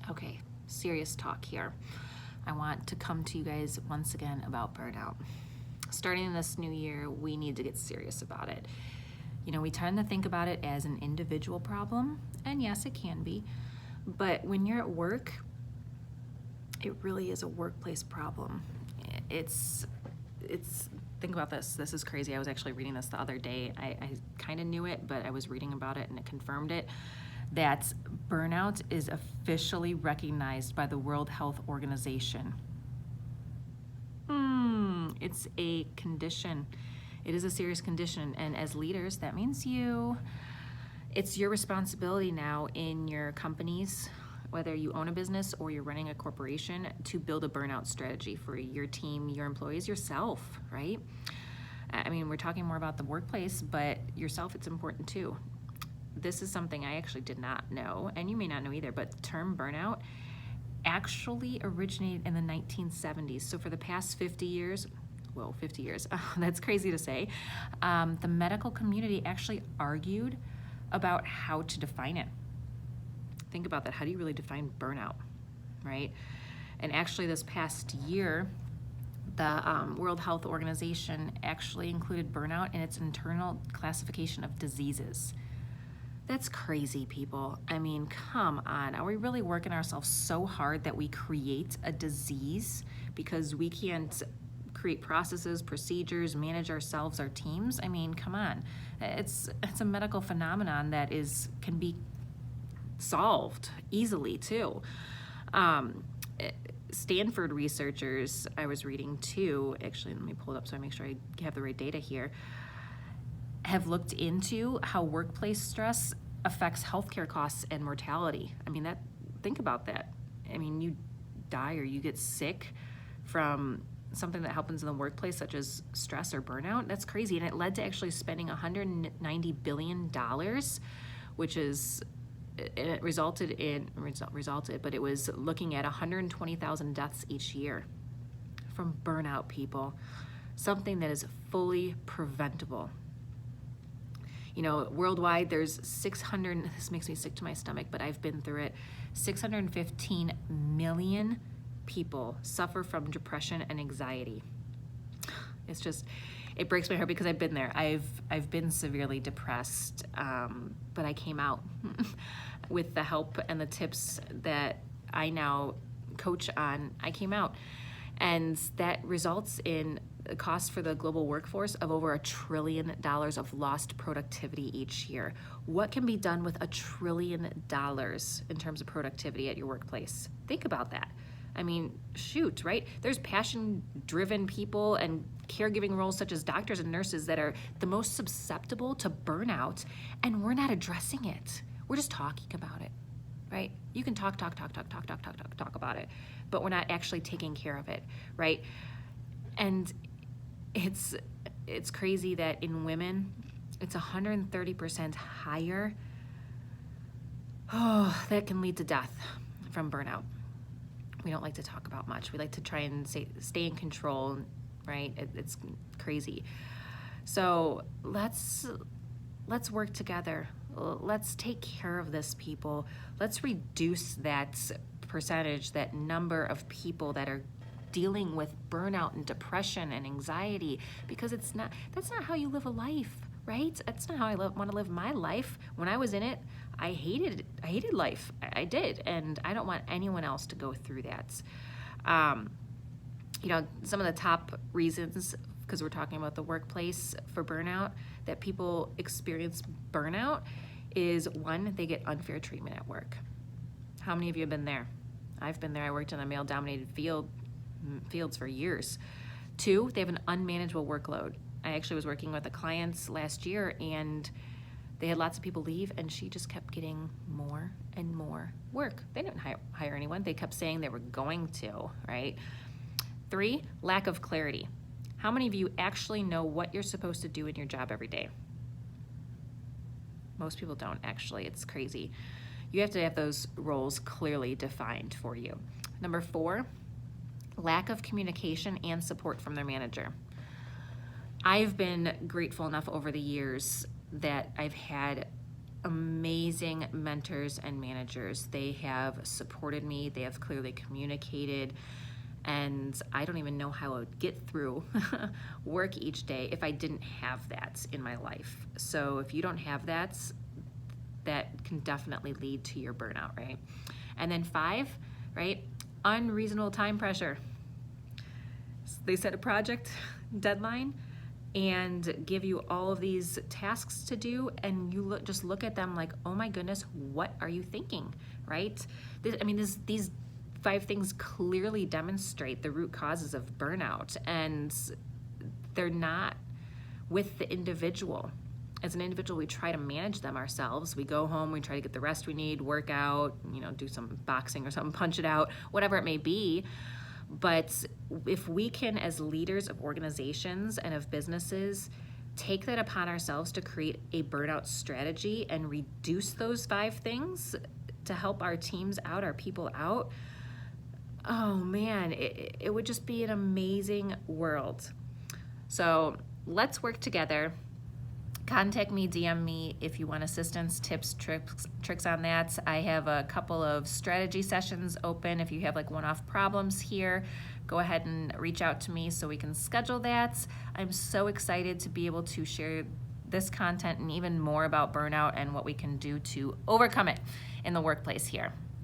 Okay, serious talk here. I want to come to you guys once again about burnout. Starting this new year, we need to get serious about it. You know, we tend to think about it as an individual problem, and yes, it can be, but when you're at work, it really is a workplace problem. It's think about this. This is crazy. I was actually reading this the other day. I kind of knew it, but I was reading about it and it confirmed it, that burnout is officially recognized by the World Health Organization. It's a condition. It is a serious condition, and as leaders, that means it's your responsibility now in your companies, whether you own a business or you're running a corporation, to build a burnout strategy for your team, your employees, yourself, right? I mean, we're talking more about the workplace, but yourself, it's important too. This is something I actually did not know, and you may not know either, but the term burnout actually originated in the 1970s. So for the past 50 years, whoa, 50 years, that's crazy to say, the medical community actually argued about how to define it. Think about that. How do you really define burnout, right? And actually this past year, the World Health Organization actually included burnout in its internal classification of diseases. That's crazy, people. I mean, come on. Are we really working ourselves so hard that we create a disease because we can't create processes, procedures, manage ourselves, our teams? I mean, come on. It's a medical phenomenon that can be solved easily too. Stanford researchers, I was reading too, actually let me pull it up so I make sure I have the right data here, have looked into how workplace stress affects healthcare costs and mortality. I mean, think about that. I mean, you die or you get sick from something that happens in the workplace, such as stress or burnout. That's crazy. And it led to actually spending $190 billion, which is, it but it was looking at 120,000 deaths each year from burnout, people. Something that is fully preventable. You know, worldwide, there's this makes me sick to my stomach, but I've been through it, 615 million people suffer from depression and anxiety. It breaks my heart because I've been there. I've been severely depressed, but I came out with the help and the tips that I now coach on. I came out, and that results in a cost for the global workforce of over $1 trillion of lost productivity each year. What can be done with $1 trillion in terms of productivity at your workplace? Think about that. I mean, shoot, right? There's passion-driven people and caregiving roles such as doctors and nurses that are the most susceptible to burnout, and we're not addressing it. We're just talking about it, right? You can talk about it, but we're not actually taking care of it, right? And it's crazy that in women, it's 130% higher. Oh, that can lead to death from burnout. We don't like to talk about much. We like to try and stay in control, right? It's crazy. So let's work together. Let's take care of this, people. Let's reduce that percentage, that number of people that are dealing with burnout and depression and anxiety, because that's not how you live a life, right? That's not how I want to live my life. When I was in it, I hated life. I did, and I don't want anyone else to go through that. You know, some of the top reasons, because we're talking about the workplace, for burnout, that people experience burnout is, one, they get unfair treatment at work. How many of you have been there? I've been there. I worked in a male-dominated fields for years. Two, they have an unmanageable workload. I actually was working with a client last year, and they had lots of people leave, and she just kept getting more and more work. They didn't hire anyone. They kept saying they were going to, right? Three, lack of clarity. How many of you actually know what you're supposed to do in your job every day? Most people don't, actually. It's crazy. You have to have those roles clearly defined for you. Number four, lack of communication and support from their manager. I've been grateful enough over the years that I've had amazing mentors and managers. They have supported me, they have clearly communicated, and I don't even know how I would get through work each day if I didn't have that in my life. So if you don't have that, that can definitely lead to your burnout, right? And then 5, right? Unreasonable time pressure. They set a project deadline and give you all of these tasks to do, and you just look at them like, oh my goodness, what are you thinking, right? These 5 things clearly demonstrate the root causes of burnout, and they're not with the individual. As an individual, we try to manage them ourselves. We go home, we try to get the rest we need, work out, do some boxing or something, punch it out, whatever it may be. But if we can, as leaders of organizations and of businesses, take that upon ourselves to create a burnout strategy and reduce those 5 things to help our teams out, our people out, oh man, it would just be an amazing world. So let's work together. Contact me, DM me if you want assistance, tips, tricks on that. I have a couple of strategy sessions open. If you have like one-off problems here, go ahead and reach out to me so we can schedule that. I'm so excited to be able to share this content and even more about burnout and what we can do to overcome it in the workplace here.